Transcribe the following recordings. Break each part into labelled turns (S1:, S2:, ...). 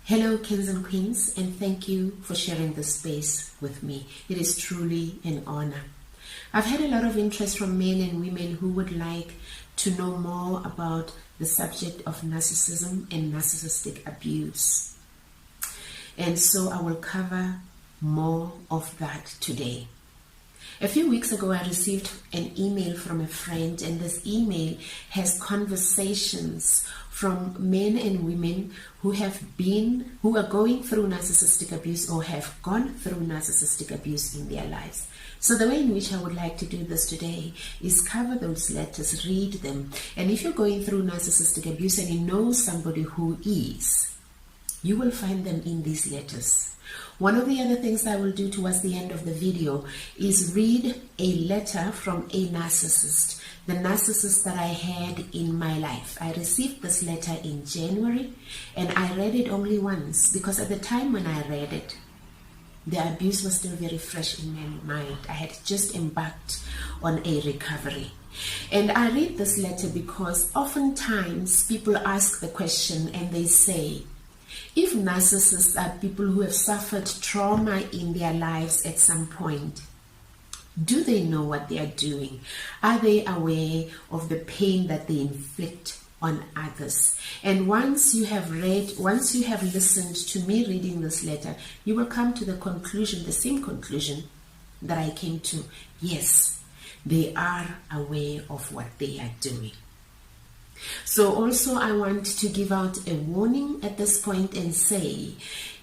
S1: Hello, kings and queens, and thank you for sharing this space with me. It is truly an honor. I've had a lot of interest from men and women who would like to know more about the subject of narcissism and narcissistic abuse. And so I will cover more of that today. A few weeks ago, I received an email from a friend, and this email has conversations from men and women who are going through narcissistic abuse or have gone through narcissistic abuse in their lives. So the way in which I would like to do this today is cover those letters, read them, and if you're going through narcissistic abuse and you know somebody who is, you will find them in these letters. One of the other things I will do towards the end of the video is read a letter from a narcissist, the narcissist that I had in my life. I received this letter in January, and I read it only once because at the time when I read it, the abuse was still very fresh in my mind. I had just embarked on a recovery. And I read this letter because oftentimes people ask the question and they say, if narcissists are people who have suffered trauma in their lives at some point, do they know what they are doing? Are they aware of the pain that they inflict on others? And once you have listened to me reading this letter, you will come to the conclusion, the same conclusion that I came to. Yes, they are aware of what they are doing. So also I want to give out a warning at this point and say,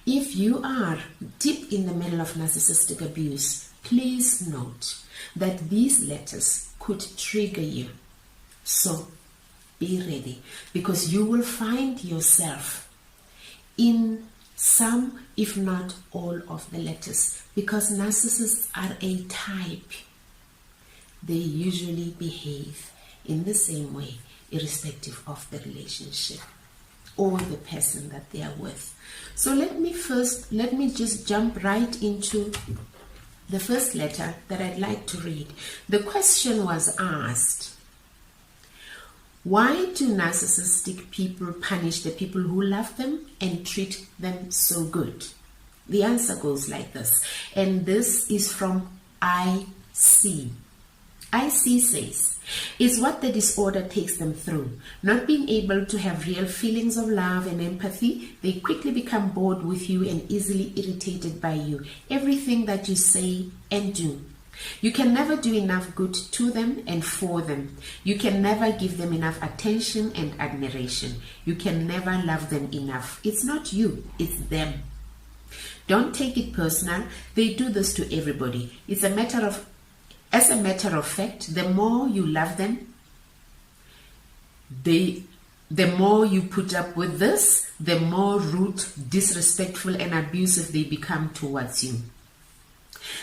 S1: if you are deep in the middle of narcissistic abuse, please note that these letters could trigger you. So be ready, because you will find yourself in some, if not all, of the letters, because narcissists are a type. They usually behave in the same way, irrespective of the relationship or the person that they are with. So let me just jump right into the first letter that I'd like to read. The question was asked, why do narcissistic people punish the people who love them and treat them so good? The answer goes like this, and this is from IC. IC says, it's what the disorder takes them through. Not being able to have real feelings of love and empathy, they quickly become bored with you and easily irritated by you, everything that you say and do. You can never do enough good to them and for them. You can never give them enough attention and admiration. You can never love them enough. It's not you, it's them. Don't take it personal. They do this to everybody. As a matter of fact, the more you love them, the more you put up with this, the more rude, disrespectful, and abusive they become towards you.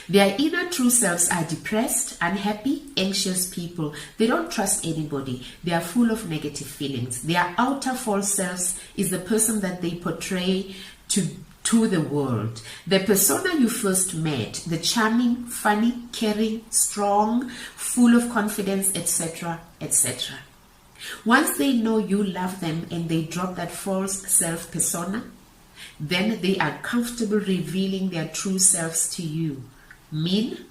S1: Their inner true selves are depressed, unhappy, anxious people. They don't trust anybody. They are full of negative feelings. Their outer false selves is the person that they portray to the world. The persona you first met, the charming, funny, caring, strong, full of confidence, etc., etc. Once they know you love them and they drop that false self persona, then they are comfortable revealing their true selves to you. Mean,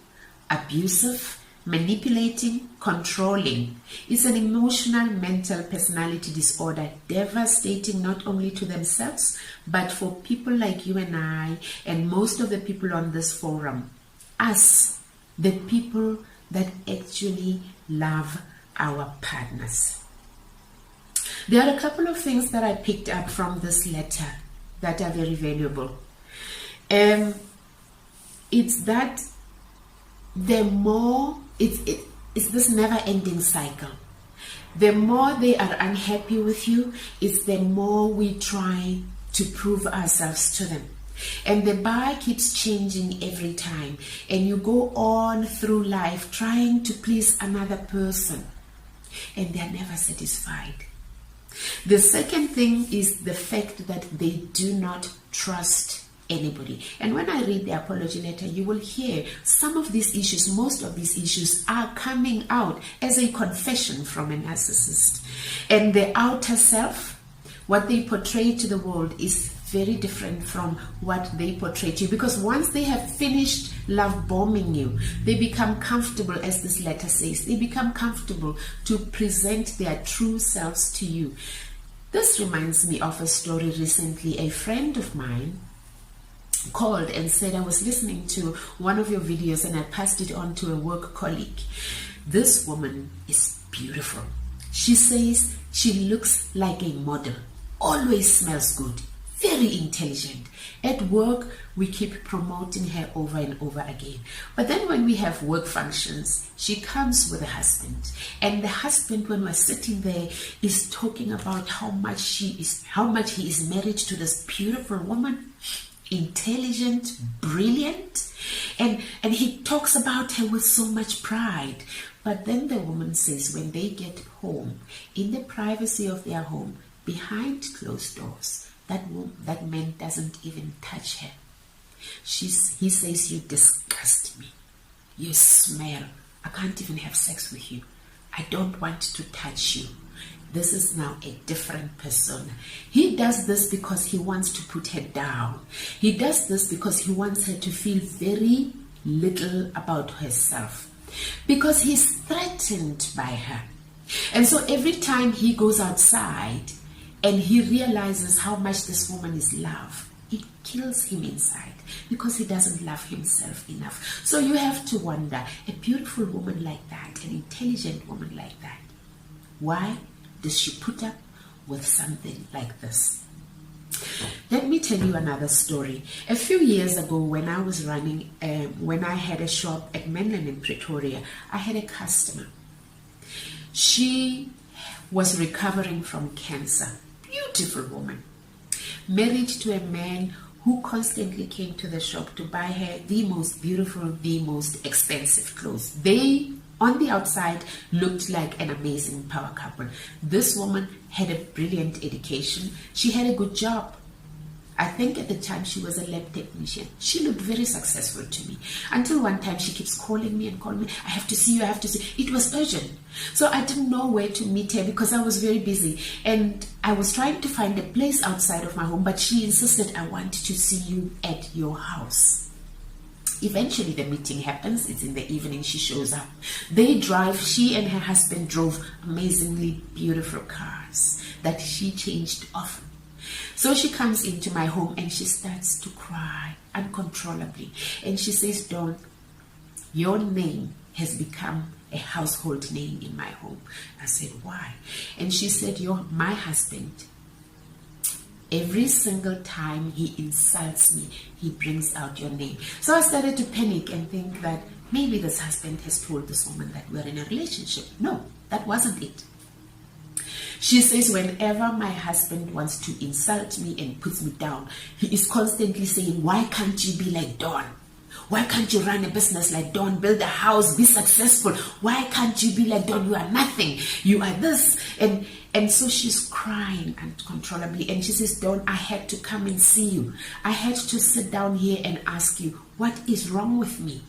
S1: abusive, manipulating, controlling. It's an emotional, mental personality disorder, devastating not only to themselves, but for people like you and I, and most of the people on this forum, us, the people that actually love our partners. There are a couple of things that I picked up from this letter that are very valuable. It's that the more it's this never-ending cycle. The more they are unhappy with you, it's the more we try to prove ourselves to them. And the bar keeps changing every time. And you go on through life trying to please another person. And they're never satisfied. The second thing is the fact that they do not trust anybody. And when I read the apology letter, you will hear some of these issues, most of these issues are coming out as a confession from a narcissist. And the outer self, what they portray to the world, is very different from what they portray to you, because once they have finished love bombing you, they become comfortable, as this letter says, they become comfortable to present their true selves to you. This reminds me of a story recently. A friend of mine called and said, I was listening to one of your videos and I passed it on to a work colleague. This woman is beautiful. She says she looks like a model, always smells good, very intelligent. At work, we keep promoting her over and over again. But then when we have work functions, she comes with a husband. And the husband, when we're sitting there, is talking about how much he is married to this beautiful woman, intelligent, brilliant. And he talks about her with so much pride. But then the woman says when they get home, in the privacy of their home, behind closed doors, that man doesn't even touch her. He says, you disgust me. You smell. I can't even have sex with you. I don't want to touch you. This is now a different persona. He does this because he wants to put her down. He does this because he wants her to feel very little about herself, because he's threatened by her. And so every time he goes outside and he realizes how much this woman is loved, it kills him inside, because he doesn't love himself enough. So you have to wonder, a beautiful woman like that, an intelligent woman like that, why does she put up with something like this? Let me tell you another story. A few years ago, when I was running, when I had a shop at Menlyn in Pretoria, I had a customer. She was recovering from cancer. Beautiful woman. Married to a man who constantly came to the shop to buy her the most beautiful, the most expensive clothes. They, on the outside, looked like an amazing power couple. This woman had a brilliant education. She had a good job. I think at the time she was a lab technician. She looked very successful to me. Until one time she keeps calling me and calling me. I have to see you, I have to see you. It was urgent. So I didn't know where to meet her because I was very busy. And I was trying to find a place outside of my home, but she insisted, I want to see you at your house. Eventually the meeting happens. It's in the evening. She shows up. They drive. She and her husband drove amazingly beautiful cars that she changed often. So she comes into my home and she starts to cry uncontrollably. And she says, Dawn, your name has become a household name in my home. I said, why? And she said, my husband, every single time he insults me, he brings out your name. So I started to panic and think that maybe this husband has told this woman that we're in a relationship. No, that wasn't it. She says, whenever my husband wants to insult me and puts me down, he is constantly saying, why can't you be like Dawn? Why can't you run a business like Dawn, build a house, be successful? Why can't you be like Dawn? You are nothing. You are this. And so she's crying uncontrollably. And she says, Dawn, I had to come and see you. I had to sit down here and ask you, what is wrong with me?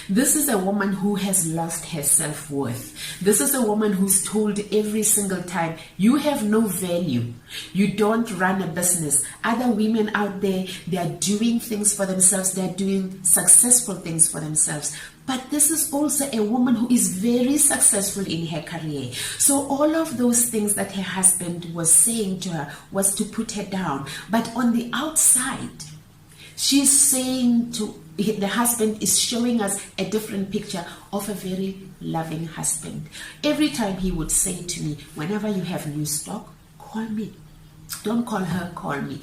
S1: This is a woman who has lost her self-worth. This is a woman who's told every single time, you have no value. You don't run a business. Other women out there, they are doing things for themselves. They are doing successful things for themselves. But this is also a woman who is very successful in her career. So all of those things that her husband was saying to her was to put her down. But on the outside, she's saying to the husband is showing us a different picture of a very loving husband. Every time he would say to me, whenever you have new stock, call me. Don't call her, call me.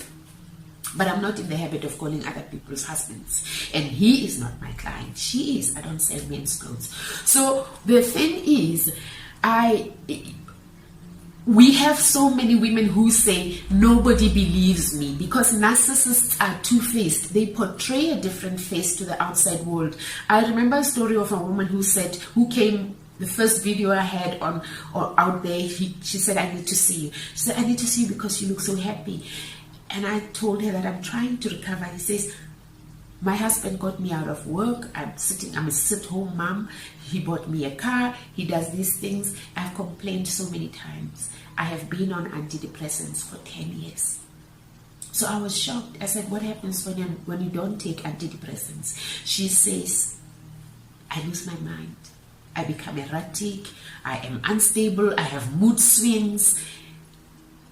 S1: But I'm not in the habit of calling other people's husbands. And he is not my client. She is. I don't sell men's clothes. So the thing is, we have so many women who say, nobody believes me, because narcissists are two-faced. They portray a different face to the outside world. I remember a story of a woman who came, the first video I had out there, she said, I need to see you. She said, I need to see you because you look so happy. And I told her that I'm trying to recover. He says, my husband got me out of work. I'm a sit-home mom. He bought me a car. He does these things. I've complained so many times. I have been on antidepressants for 10 years. So I was shocked. I said, what happens when you don't take antidepressants? She says, I lose my mind. I become erratic. I am unstable. I have mood swings.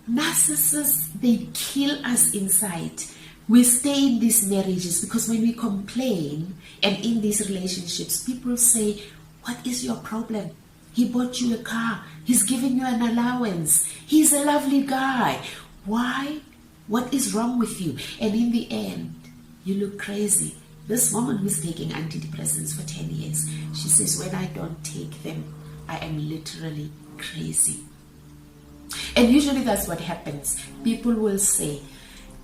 S1: Narcissists, they kill us inside. We stay in these marriages because when we complain and in these relationships, people say, what is your problem? He bought you a car. He's giving you an allowance. He's a lovely guy. Why? What is wrong with you? And in the end, you look crazy. This woman who's taking antidepressants for 10 years, she says, when I don't take them, I am literally crazy. And usually that's what happens. People will say,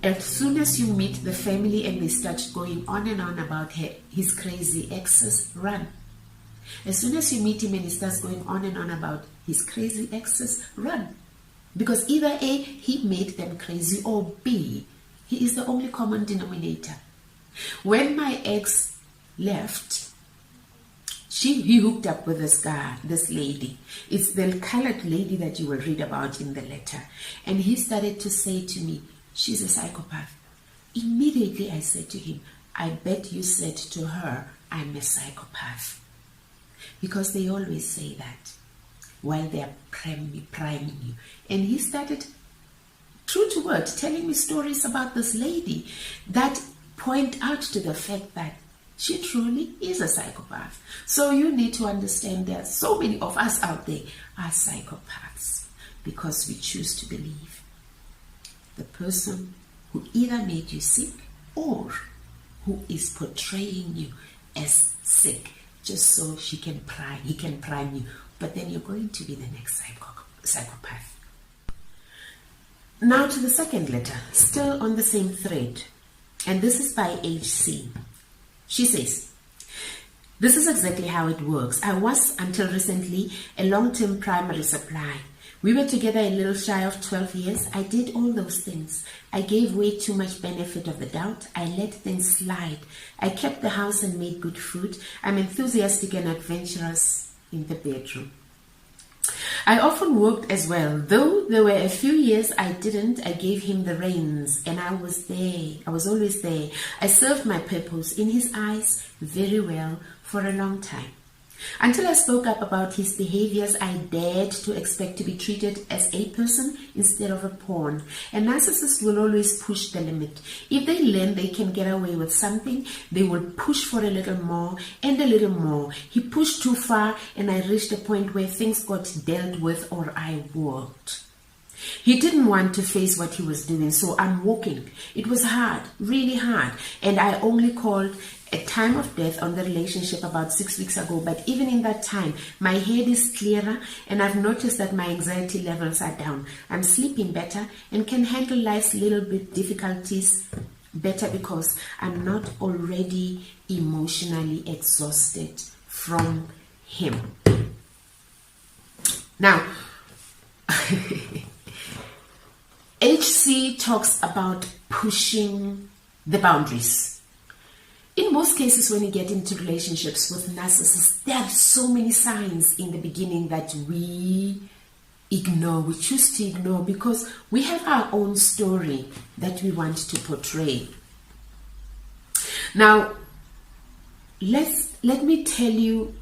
S1: as soon as you meet the family and they start going on and on about his crazy exes, run. As soon as you meet him and he starts going on and on about his crazy exes, run. Because either A, he made them crazy, or B, he is the only common denominator. When my ex left, he hooked up with this lady. It's the colored lady that you will read about in the letter. And he started to say to me, she's a psychopath. Immediately I said to him, I bet you said to her, I'm a psychopath. Because they always say that while they're priming you. And he started, true to word, telling me stories about this lady that point out to the fact that she truly is a psychopath. So you need to understand that so many of us out there are psychopaths because we choose to believe the person who either made you sick or who is portraying you as sick just so he can prime you. But then you're going to be the next psychopath. Now to the second letter, still on the same thread. And this is by HC. She says, this is exactly how it works. I was, until recently, a long-term primary supply. We were together a little shy of 12 years. I did all those things. I gave way too much benefit of the doubt. I let things slide. I kept the house and made good food. I'm enthusiastic and adventurous in the bedroom. I often worked as well. Though there were a few years I didn't, I gave him the reins and I was there. I was always there. I served my purpose in his eyes very well for a long time. Until I spoke up about his behaviors, I dared to expect to be treated as a person instead of a pawn. And narcissists will always push the limit. If they learn they can get away with something, they will push for a little more and a little more. He pushed too far and I reached a point where things got dealt with or I walked. He didn't want to face what he was doing, so I'm walking. It was hard, really hard, and I only called a time of death on the relationship about 6 weeks ago. But even in that time, my head is clearer and I've noticed that my anxiety levels are down. I'm sleeping better and can handle life's little bit difficulties better because I'm not already emotionally exhausted from him. Now, HC talks about pushing the boundaries. In most cases, when you get into relationships with narcissists, there are so many signs in the beginning that we ignore, we choose to ignore because we have our own story that we want to portray. Now, let me tell you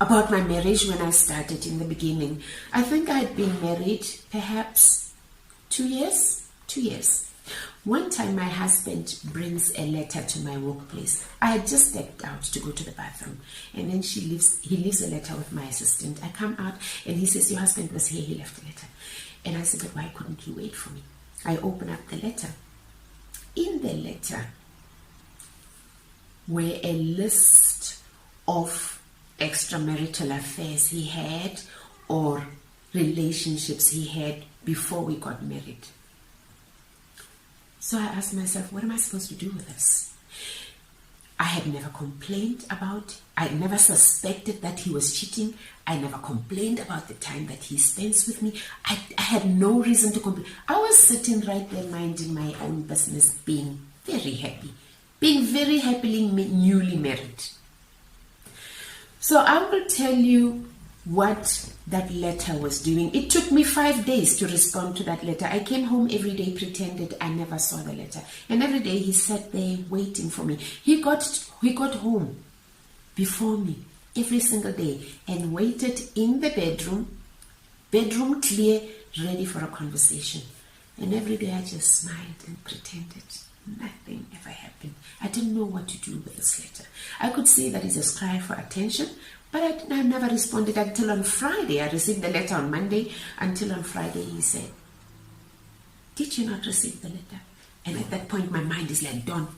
S1: about my marriage when I started in the beginning. I think I had been married perhaps 2 years. 2 years. One time my husband brings a letter to my workplace. I had just stepped out to go to the bathroom and then he leaves a letter with my assistant. I come out and he says, your husband was here, he left a letter. And I said, but why couldn't you wait for me? I open up the letter. In the letter were a list of extramarital affairs he had or relationships he had before we got married. So I asked myself, what am I supposed to do with this? I had never complained about, I never suspected that he was cheating. I never complained about the time that he spends with me. I had no reason to complain. I was sitting right there minding my own business, being very happy, being very happily newly married. So I will tell you what that letter was doing. It took me 5 days to respond to that letter. I came home every day, pretended I never saw the letter. And every day he sat there waiting for me. He got home before me every single day and waited in the bedroom clear, ready for a conversation. And every day I just smiled and pretended nothing ever happened. I didn't know what to do with this letter. I could see that it's a cry for attention, but I never responded until on Friday. I received the letter on Monday. Until on Friday he said, "Did you not receive the letter?" And at that point my mind is like, "Dawn,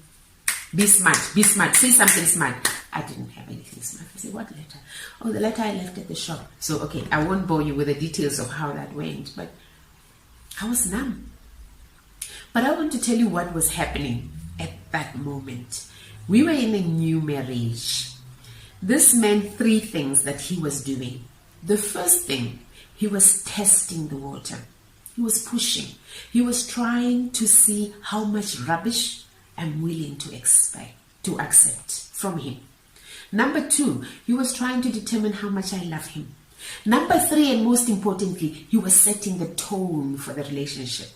S1: be smart, say something smart." I didn't have anything smart. I said, "What letter?" "Oh, the letter I left at the shop." So, okay, I won't bore you with the details of how that went, but I was numb. But I want to tell you what was happening at that moment. We were in a new marriage. This meant 3 things that he was doing. The first thing, he was testing the water. He was pushing. He was trying to see how much rubbish I'm willing to accept from him. Number 2, he was trying to determine how much I love him. Number 3, and most importantly, he was setting the tone for the relationship.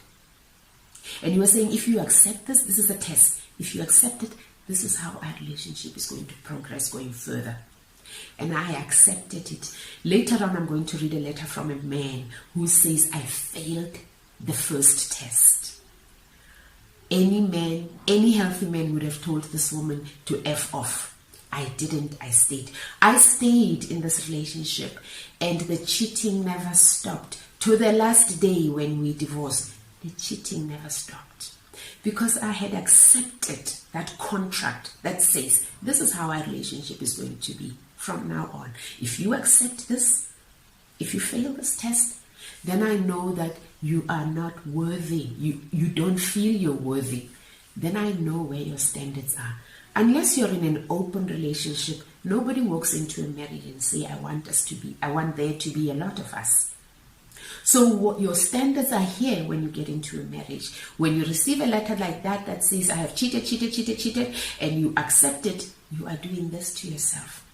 S1: And he was saying, if you accept this, this is a test. If you accept it, this is how our relationship is going to progress going further. And I accepted it. Later on, I'm going to read a letter from a man who says, I failed the first test. Any man, any healthy man would have told this woman to F off. I didn't, I stayed. I stayed in this relationship, and the cheating never stopped. To the last day when we divorced, the cheating never stopped. Because I had accepted that contract that says, this is how our relationship is going to be from now on. If you accept this, if you fail this test, then I know that you are not worthy. You don't feel you're worthy. Then I know where your standards are. Unless you're in an open relationship, nobody walks into a marriage and say, I want there to be a lot of us. So what your standards are here when you get into a marriage. When you receive a letter like that that says, I have cheated, and you accept it, you are doing this to yourself.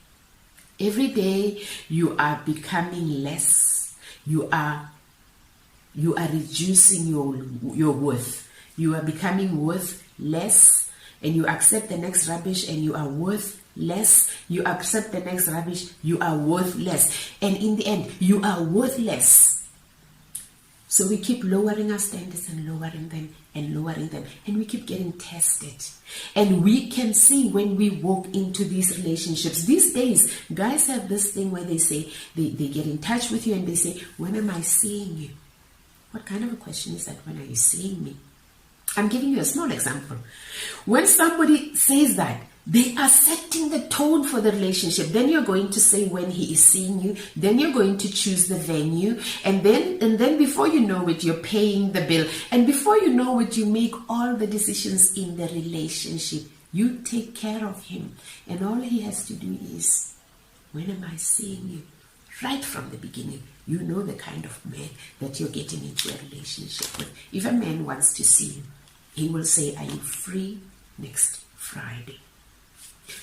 S1: Every day you are becoming less. You are reducing your worth. You are becoming worth less, and you accept the next rubbish and you are worth less. You accept the next rubbish, you are worth less. And in the end, you are worthless. So we keep lowering our standards and lowering them, and we keep getting tested. And we can see when we walk into these relationships. These days, guys have this thing where they say, they get in touch with you and they say, when am I seeing you? What kind of a question is that, when are you seeing me? I'm giving you a small example. When somebody says that, they are setting the tone for the relationship. Then you're going to say when he is seeing you. Then you're going to choose the venue. And then before you know it, you're paying the bill. And before you know it, you make all the decisions in the relationship. You take care of him. And all he has to do is, when am I seeing you? Right from the beginning, you know the kind of man that you're getting into a relationship with. If a man wants to see you, he will say, are you free next Friday?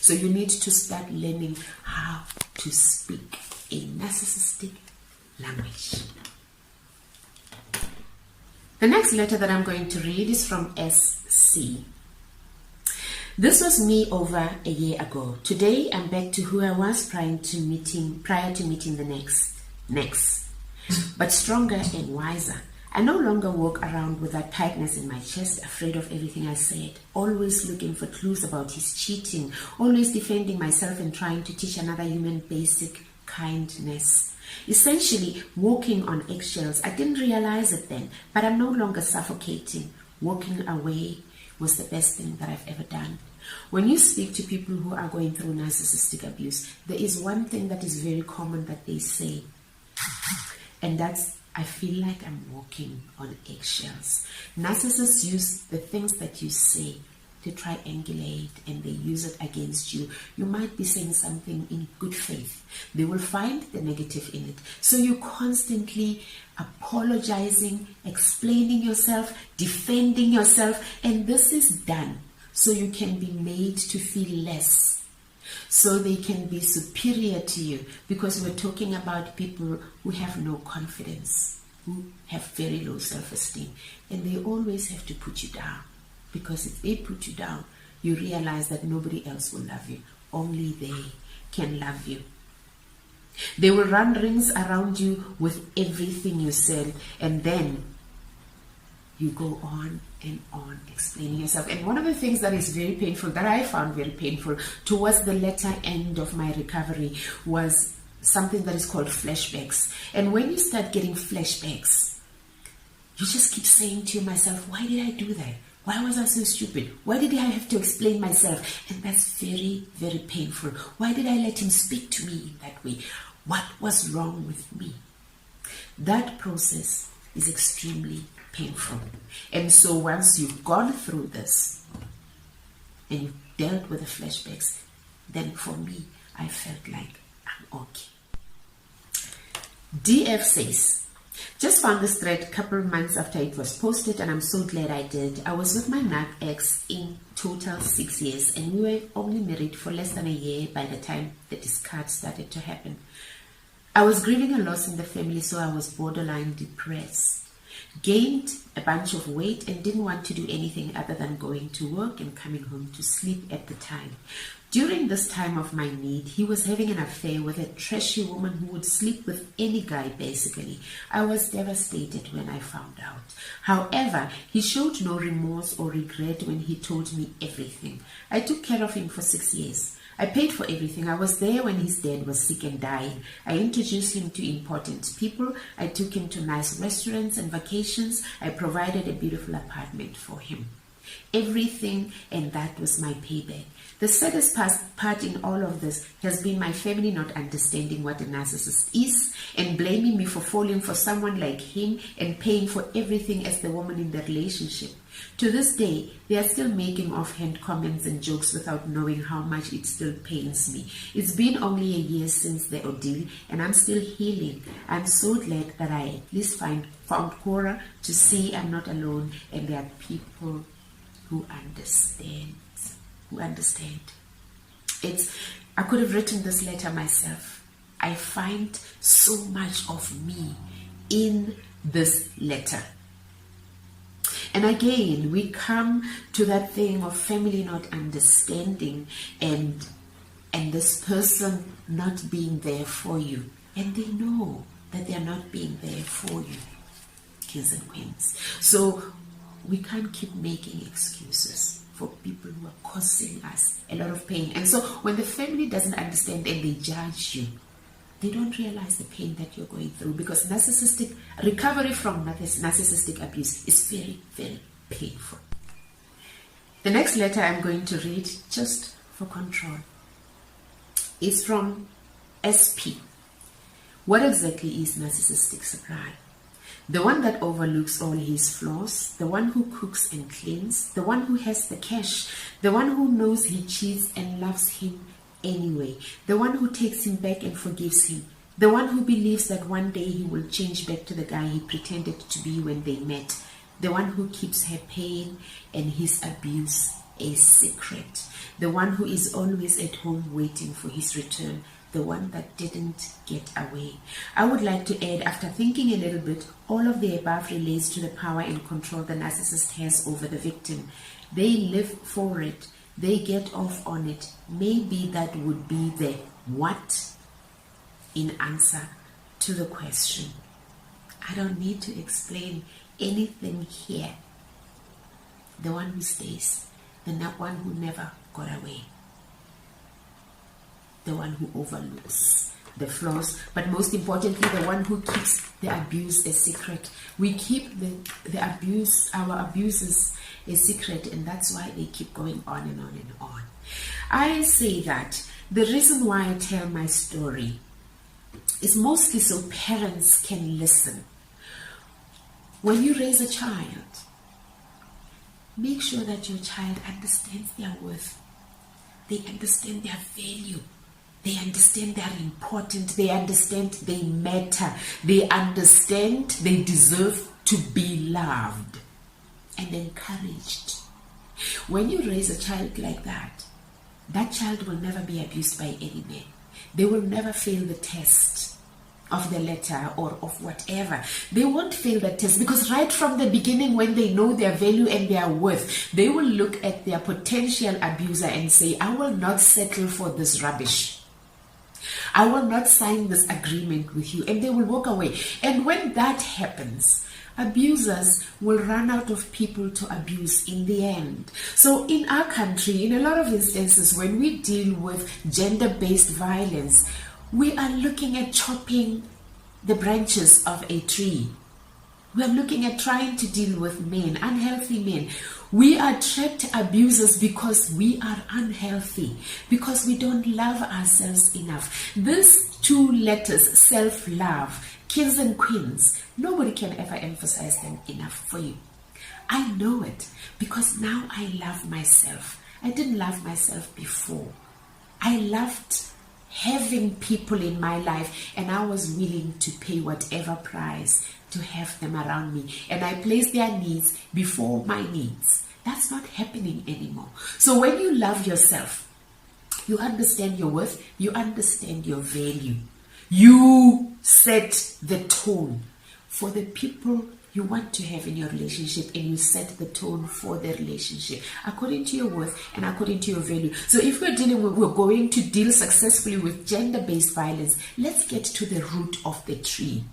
S1: So you need to start learning how to speak a narcissistic language. The next letter that I'm going to read is from SC. This was me over a year ago. Today I'm back to who I was prior to meeting the next, but stronger and wiser. I no longer walk around with that tightness in my chest, afraid of everything I said, always looking for clues about his cheating, always defending myself and trying to teach another human basic kindness. Essentially, walking on eggshells. I didn't realize it then, but I'm no longer suffocating. Walking away was the best thing that I've ever done. When you speak to people who are going through narcissistic abuse, there is one thing that is very common that they say, and that's, I feel like I'm walking on eggshells. Narcissists use the things that you say to triangulate, and they use it against you. You might be saying something in good faith. They will find the negative in it. So you're constantly apologizing, explaining yourself, defending yourself, and this is done so you can be made to feel less. so they can be superior to you, because we're talking about people who have no confidence, who have very low self-esteem, and they always have to put you down, because if they put you down, you realize that nobody else will love you. Only they can love you. They will run rings around you with everything you said, and then you go on and on explaining yourself. And one of the things that is very painful, that I found very painful towards the latter end of my recovery, was something that is called flashbacks. And when you start getting flashbacks, you just keep saying to yourself, why did I do that? Why was I so stupid? Why did I have to explain myself? And that's very, very painful. Why did I let him speak to me in that way? What was wrong with me? That process is extremely painful. And so once you've gone through this and you've dealt with the flashbacks, then for me, I felt like I'm okay. DF says, just found this thread a couple of months after it was posted, and I'm so glad I did. I was with my narc ex in total 6 years, and we were only married for less than a year by the time the discard started to happen. I was grieving a loss in the family, so I was borderline depressed. Gained a bunch of weight and didn't want to do anything other than going to work and coming home to sleep at the time. During this time of my need, he was having an affair with a trashy woman who would sleep with any guy, basically. I was devastated when I found out. However, he showed no remorse or regret when he told me everything. I took care of him for 6 years. I paid for everything. I was there when his dad was sick and dying. I introduced him to important people. I took him to nice restaurants and vacations. I provided a beautiful apartment for him. Everything, and that was my payback. The saddest part in all of this has been my family not understanding what a narcissist is and blaming me for falling for someone like him and paying for everything as the woman in the relationship. To this day, they are still making offhand comments and jokes without knowing how much it still pains me. It's been only a year since the ordeal, and I'm still healing. I'm so glad that I at least found Cora to see I'm not alone, and there are people who understand. I could have written this letter myself. I find so much of me in this letter. And again, we come to that thing of family not understanding and this person not being there for you. And they know that they are not being there for you, kings and queens. So we can't keep making excuses for people who are causing us a lot of pain. And so when the family doesn't understand and they judge you, they don't realize the pain that you're going through, because recovery from narcissistic abuse is very, very painful. The next letter I'm going to read, just for control, is from SP. What exactly is narcissistic supply? The one that overlooks all his flaws, the one who cooks and cleans, the one who has the cash, the one who knows he cheats and loves him anyway, the one who takes him back and forgives him, the one who believes that one day he will change back to the guy he pretended to be when they met, the one who keeps her pain and his abuse a secret, the one who is always at home waiting for his return, the one that didn't get away. I would like to add, after thinking a little bit, all of the above relates to the power and control the narcissist has over the victim. They live for it. They get off on it. Maybe that would be the what in answer to the question. I don't need to explain anything here. The one who stays, the one who never got away, the one who overlooks the flaws, but most importantly, the one who keeps the abuse a secret. We keep the abuse, our abuses, a secret, and that's why they keep going on and on and on. I say that the reason why I tell my story is mostly so parents can listen. When you raise a child, make sure that your child understands their worth. They understand their value. They understand they are important. They understand they matter. They understand they deserve to be loved and encouraged. When you raise a child like that, that child will never be abused by any man. They will never fail the test of the letter or of whatever. They won't fail that test, because right from the beginning, when they know their value and their worth, they will look at their potential abuser and say, I will not settle for this rubbish. I will not sign this agreement with you. And they will walk away. And when that happens, abusers will run out of people to abuse in the end. So in our country, in a lot of instances, when we deal with gender-based violence, we are looking at chopping the branches of a tree. We are looking at trying to deal with men, unhealthy men. We are trapped abusers because we are unhealthy, because we don't love ourselves enough. These two letters, self-love, kings and queens, nobody can ever emphasize them enough for you. I know it because now I love myself. I didn't love myself before. I loved having people in my life, and I was willing to pay whatever price to have them around me, and I placed their needs before my needs. That's not happening anymore. So when you love yourself, you understand your worth, you understand your value, you set the tone for the people you want to have in your relationship, and you set the tone for the relationship according to your worth and according to your value. So if we're going to deal successfully with gender-based violence, let's get to the root of the tree.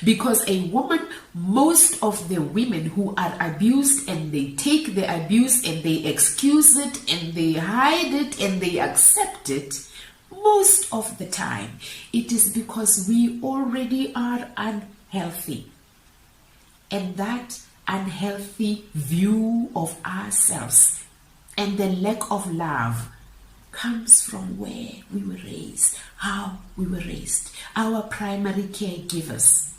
S1: Because a woman, most of the women who are abused, and they take the abuse and they excuse it and they hide it and they accept it, most of the time it is because we already are unhealthy. And that unhealthy view of ourselves and the lack of love comes from where we were raised, how we were raised, our primary caregivers,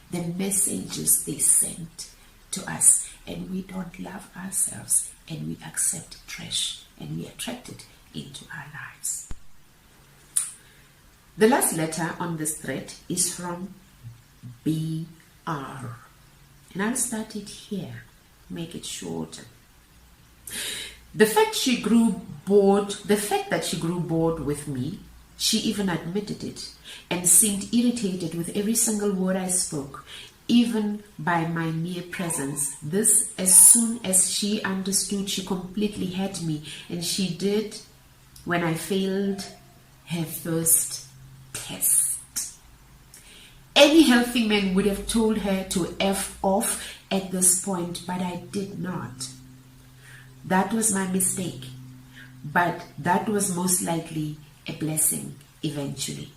S1: the messages they sent to us, and we don't love ourselves, and we accept trash, and we attract it into our lives. The last letter on this thread is from BR. And I'll start it here, make it shorter. The fact that she grew bored with me, she even admitted it, and seemed irritated with every single word I spoke, even by my mere presence. This, as soon as she understood, she completely had me, and she did when I failed her first test. Any healthy man would have told her to F off at this point, but I did not. That was my mistake, but that was most likely a blessing eventually.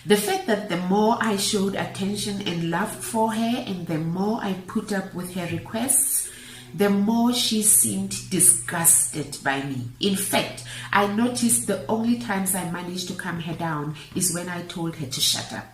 S1: The fact that the more I showed attention and love for her, and the more I put up with her requests, the more she seemed disgusted by me. In fact, I noticed the only times I managed to calm her down is when I told her to shut up.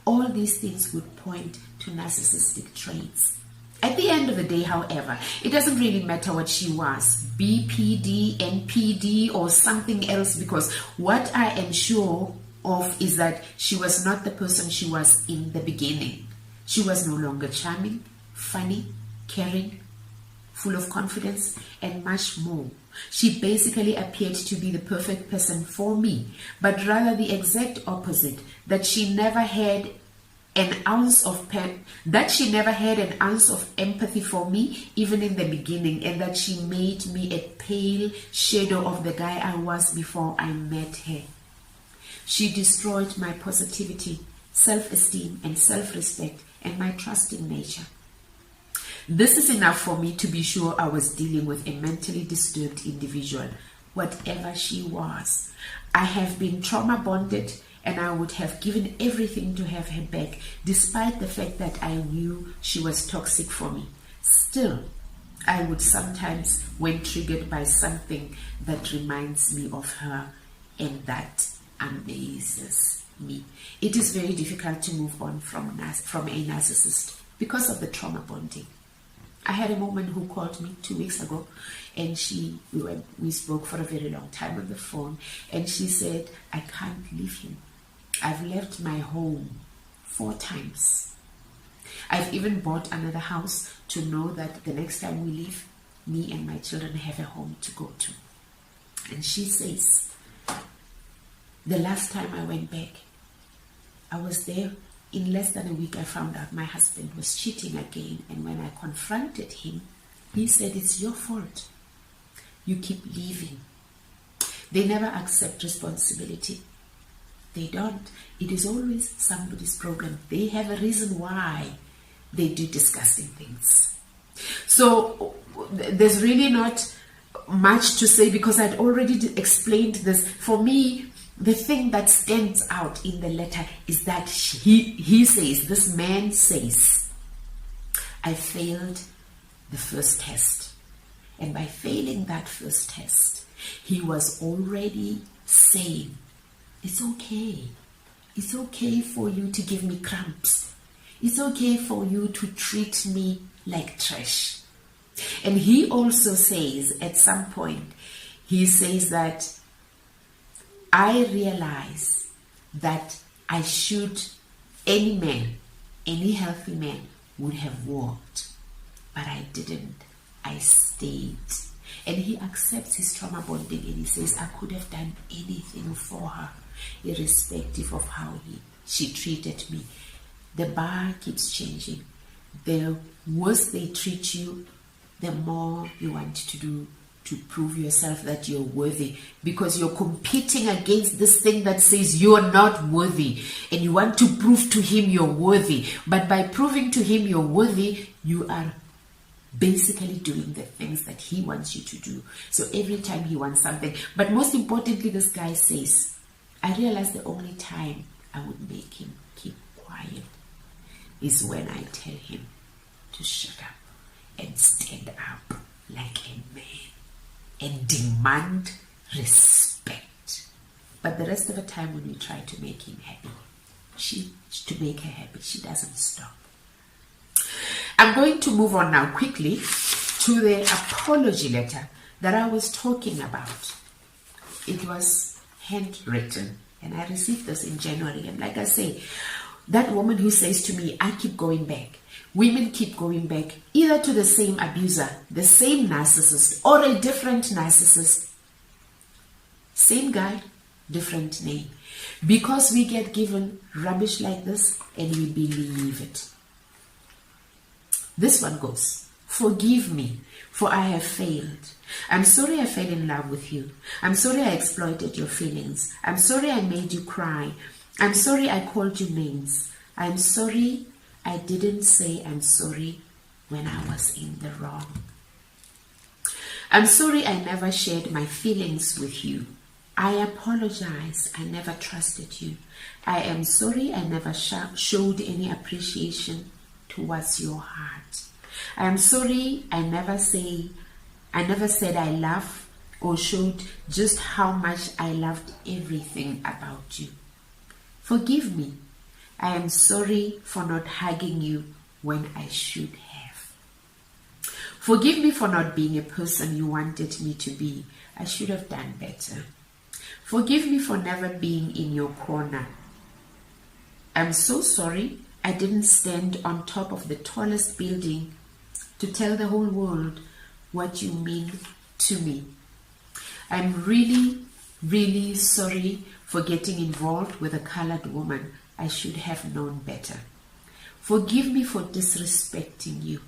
S1: All these things would point to narcissistic traits. At the end of the day, however, it doesn't really matter what she was, BPD, NPD, or something else, because what I am sure of is that she was not the person she was in the beginning. She was no longer charming, funny, caring, full of confidence, and much more. She basically appeared to be the perfect person for me, but rather the exact opposite, that she never had an ounce of empathy for me, even in the beginning, and that she made me a pale shadow of the guy I was before I met her. She destroyed my positivity, self-esteem, and self-respect, and my trusting nature. This is enough for me to be sure I was dealing with a mentally disturbed individual, whatever she was. I have been trauma bonded, and I would have given everything to have her back, despite the fact that I knew she was toxic for me. Still, I would sometimes, when triggered by something that reminds me of her, and that amazes me. It is very difficult to move on from a narcissist because of the trauma bonding. I had a woman who called me 2 weeks ago, and we spoke for a very long time on the phone, and she said, I can't leave him. I've left my home 4 times. I've even bought another house to know that the next time we leave, me and my children have a home to go to. And she says, the last time I went back, I was there. In less than a week, I found out my husband was cheating again. And when I confronted him, he said, it's your fault. You keep leaving. They never accept responsibility. They don't. It is always somebody's problem. They have a reason why they do disgusting things. So there's really not much to say because I'd already explained this. For me, the thing that stands out in the letter is that he says, this man says, I failed the first test. And by failing that first test, he was already saying, it's okay. It's okay for you to give me crumbs. It's okay for you to treat me like trash. And he also says at some point, he says that I realize that I should, any man, any healthy man would have walked, but I didn't. I stayed. And he accepts his trauma bonding and he says, I could have done anything for her, irrespective of how she treated me. The bar keeps changing. The worse they treat you, the more you want to do to prove yourself that you're worthy, because you're competing against this thing that says you're not worthy, and you want to prove to him you're worthy. But by proving to him you're worthy, you are basically doing the things that he wants you to do. So every time he wants something, but most importantly, this guy says, I realize the only time I would make him keep quiet is when I tell him to shut up and stand up like a man and demand respect. But the rest of the time when we try to make him happy, to make her happy, she doesn't stop. I'm going to move on now quickly to the apology letter that I was talking about. It was handwritten and I received this in January. And like I say, that woman who says to me, I keep going back. Women keep going back either to the same abuser, the same narcissist, or a different narcissist. Same guy, different name. Because we get given rubbish like this and we believe it. This one goes, forgive me, for I have failed. I'm sorry I fell in love with you. I'm sorry I exploited your feelings. I'm sorry I made you cry. I'm sorry I called you names. I'm sorry I didn't say I'm sorry when I was in the wrong. I'm sorry I never shared my feelings with you. I apologize. I never trusted you. I am sorry I never showed any appreciation towards your heart. I am sorry I never said I love or showed just how much I loved everything about you. Forgive me. I am sorry for not hugging you when I should have. Forgive me for not being a person you wanted me to be. I should have done better. Forgive me for never being in your corner. I'm so sorry I didn't stand on top of the tallest building to tell the whole world what you mean to me. I'm really, really sorry for getting involved with a colored woman. I should have known better. Forgive me for disrespecting you.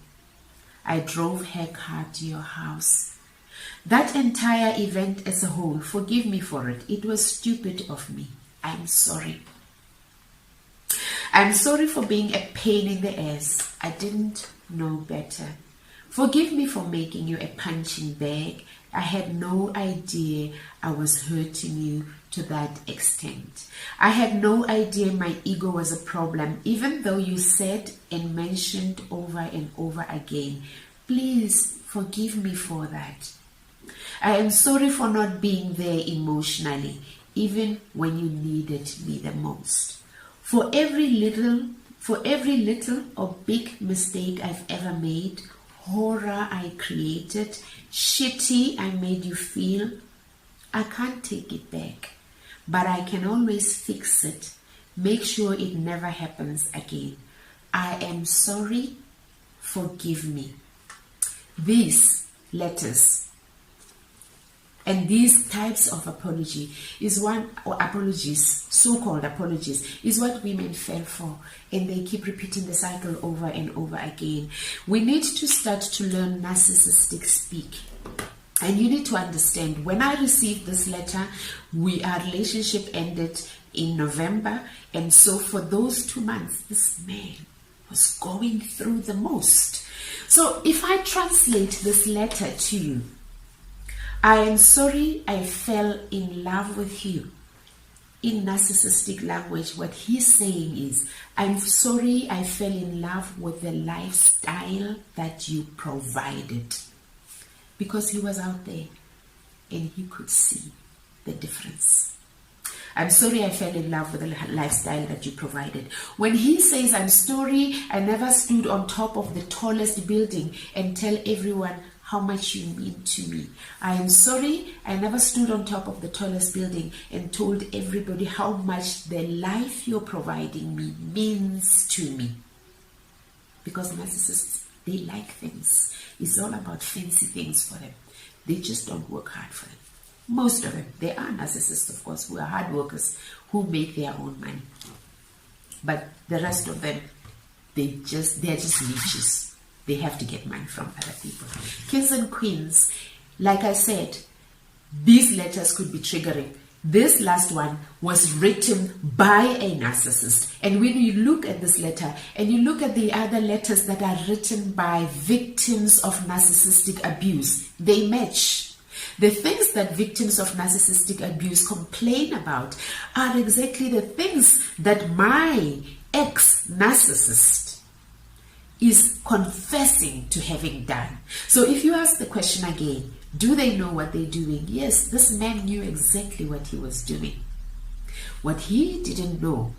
S1: I drove her car to your house. That entire event as a whole, forgive me for it. It was stupid of me. I'm sorry. I'm sorry for being a pain in the ass. I didn't know better. Forgive me for making you a punching bag. I had no idea I was hurting you to that extent. I had no idea my ego was a problem, even though you said and mentioned over and over again. Please forgive me for that. I am sorry for not being there emotionally, even when you needed me the most. For every little or big mistake I've ever made, horror I created, shitty I made you feel, I can't take it back, but I can always fix it. Make sure it never happens again. I am sorry. Forgive me. This, letters. And these types of apology is one, or apologies, so-called apologies, is what women fell for. And they keep repeating the cycle over and over again. We need to start to learn narcissistic speak. And you need to understand, when I received this letter, our relationship ended in November. And so for those 2 months, this man was going through the most. So if I translate this letter to you, I am sorry I fell in love with you. In narcissistic language, what he's saying is, I'm sorry I fell in love with the lifestyle that you provided. Because he was out there and he could see the difference. I'm sorry I fell in love with the lifestyle that you provided. When he says, I'm sorry I never stood on top of the tallest building and tell everyone how much you mean to me. I am sorry I never stood on top of the tallest building and told everybody how much the life you're providing me means to me. Because narcissists, they like things. It's all about fancy things for them. They just don't work hard for them. Most of them. There are narcissists, of course, who are hard workers, who make their own money. But the rest of them, they're just leeches. They have to get money from other people. Kings and queens, like I said, these letters could be triggering. This last one was written by a narcissist. And when you look at this letter and you look at the other letters that are written by victims of narcissistic abuse, they match. The things that victims of narcissistic abuse complain about are exactly the things that my ex-narcissist is confessing to having done. So if you ask the question again, do they know what they're doing? Yes, this man knew exactly what he was doing. What he didn't know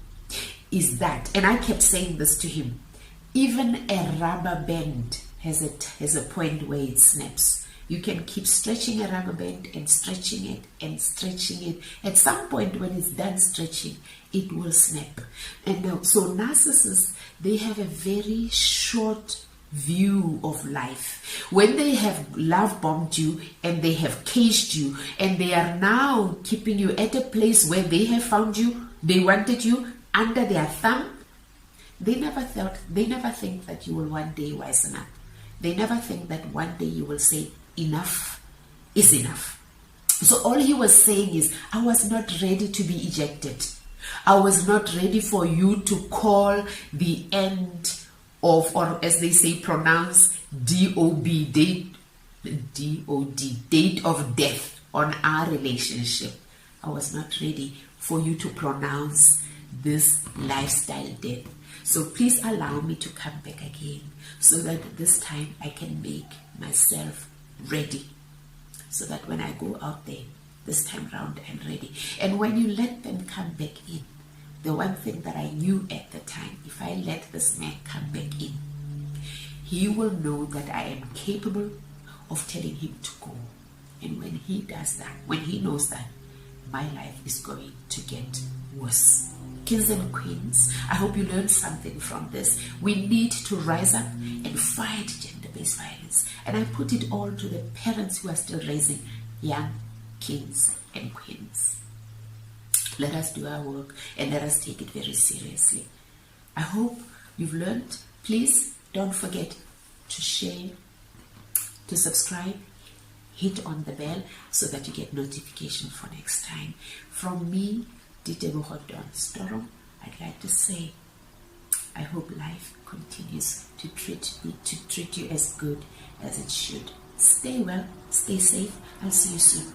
S1: is that, and I kept saying this to him, even a rubber band has a point where it snaps. You can keep stretching a rubber band and stretching it and stretching it. At some point when it's done stretching, it will snap. And now, so narcissists, they have a very short view of life. When they have love bombed you and they have caged you and they are now keeping you at a place where they have found you, they wanted you under their thumb, they never think that you will one day wisen up. They never think that one day you will say, enough is enough. So all he was saying is, I was not ready to be ejected. I was not ready for you to call the end of, or as they say, pronounce DOB, date of death on our relationship. I was not ready for you to pronounce this lifestyle death. So please allow me to come back again so that this time I can make myself ready, so that when I go out there this time round, I'm ready. And when you let them come back in, the one thing that I knew at the time, if I let this man come back in, he will know that I am capable of telling him to go. And when he does that, when he knows that, my life is going to get worse. Kings and queens, I hope you learned something from this. We need to rise up and fight gender-based violence. And I put it all to the parents who are still raising young kings and queens. Let us do our work and let us take it very seriously. I hope you've learned. Please don't forget to share, to subscribe, hit on the bell so that you get notification for next time. From me, Storm, I'd like to say, I hope life continues to treat you as good as it should. Stay well, stay safe. I'll see you soon.